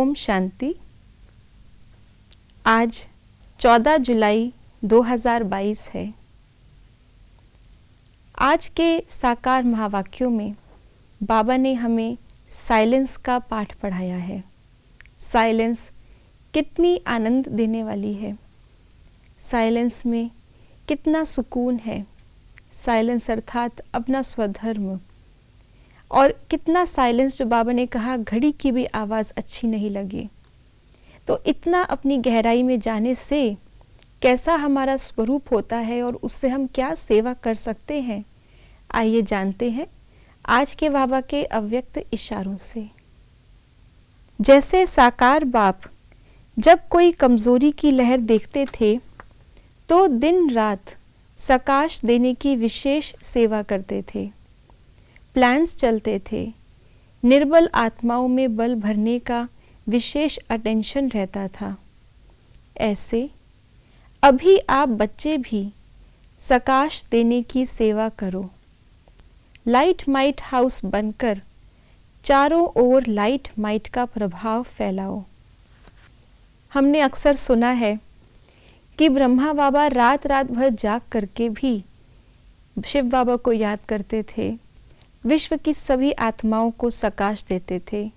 ओम शांति। आज 14 जुलाई 2022 है। आज के साकार महावाक्यों में बाबा ने हमें साइलेंस का पाठ पढ़ाया है। साइलेंस कितनी आनंद देने वाली है, साइलेंस में कितना सुकून है। साइलेंस अर्थात अपना स्वधर्म, और कितना साइलेंस जो बाबा ने कहा घड़ी की भी आवाज़ अच्छी नहीं लगी। तो इतना अपनी गहराई में जाने से कैसा हमारा स्वरूप होता है और उससे हम क्या सेवा कर सकते हैं, आइए जानते हैं आज के बाबा के अव्यक्त इशारों से। जैसे साकार बाप जब कोई कमज़ोरी की लहर देखते थे तो दिन रात सकाश देने की विशेष सेवा करते थे। प्लान्स चलते थे, निर्बल आत्माओं में बल भरने का विशेष अटेंशन रहता था। ऐसे अभी आप बच्चे भी सकाश देने की सेवा करो। लाइट माइट हाउस बनकर चारों ओर लाइट माइट का प्रभाव फैलाओ। हमने अक्सर सुना है कि ब्रह्मा बाबा रात रात भर जाग करके भी शिव बाबा को याद करते थे, विश्व की सभी आत्माओं को सकाश देते थे,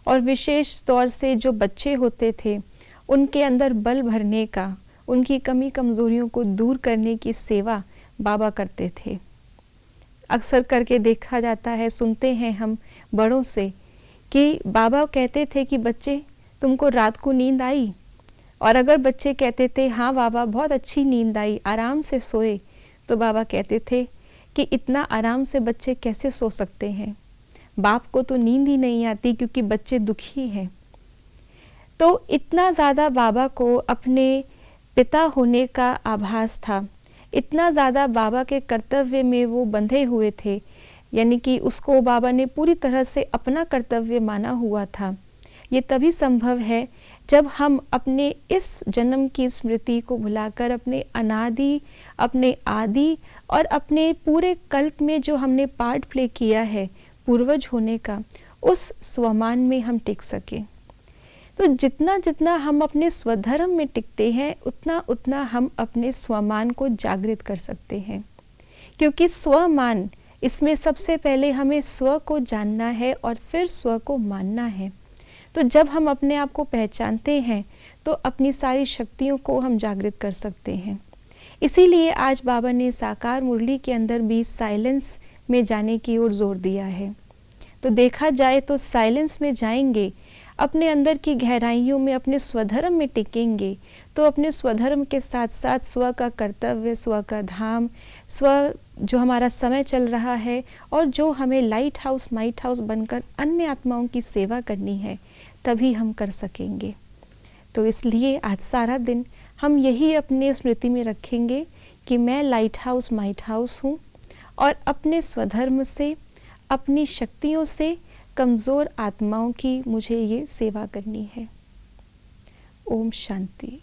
और विशेष तौर से जो बच्चे होते थे उनके अंदर बल भरने का, उनकी कमी कमज़ोरियों को दूर करने की सेवा बाबा करते थे। अक्सर करके देखा जाता है, सुनते हैं हम बड़ों से कि बाबा कहते थे कि बच्चे तुमको रात को नींद आई, और अगर बच्चे कहते थे हाँ बाबा बहुत अच्छी नींद आई, आराम से सोए, तो बाबा कहते थे कि इतना आराम से बच्चे कैसे सो सकते हैं, बाप को तो नींद ही नहीं आती क्योंकि बच्चे दुखी हैं। तो इतना ज़्यादा बाबा को अपने पिता होने का आभास था, इतना ज़्यादा बाबा के कर्तव्य में वो बंधे हुए थे, यानी कि उसको बाबा ने पूरी तरह से अपना कर्तव्य माना हुआ था। ये तभी संभव है जब हम अपने इस जन्म की स्मृति को भुलाकर अपने अनादि, अपने आदि और अपने पूरे कल्प में जो हमने पार्ट प्ले किया है पूर्वज होने का, उस स्वमान में हम टिक सकें। तो जितना जितना हम अपने स्वधर्म में टिकते हैं उतना उतना हम अपने स्वमान को जागृत कर सकते हैं, क्योंकि स्वमान, इसमें सबसे पहले हमें स्व को जानना है और फिर स्व को मानना है। तो जब हम अपने आप को पहचानते हैं तो अपनी सारी शक्तियों को हम जागृत कर सकते हैं। इसीलिए आज बाबा ने साकार मुरली के अंदर भी साइलेंस में जाने की ओर जोर दिया है। तो देखा जाए तो साइलेंस में जाएंगे, अपने अंदर की गहराइयों में अपने स्वधर्म में टिकेंगे, तो अपने स्वधर्म के साथ साथ स्व का कर्तव्य, स्व का धाम, स्व जो हमारा समय चल रहा है और जो हमें लाइट हाउस माइट हाउस बनकर अन्य आत्माओं की सेवा करनी है, तभी हम कर सकेंगे। तो इसलिए आज सारा दिन हम यही अपने स्मृति में रखेंगे कि मैं लाइट हाउस माइट हाउस हूँ, और अपने स्वधर्म से, अपनी शक्तियों से कमज़ोर आत्माओं की मुझे ये सेवा करनी है। ओम शांति।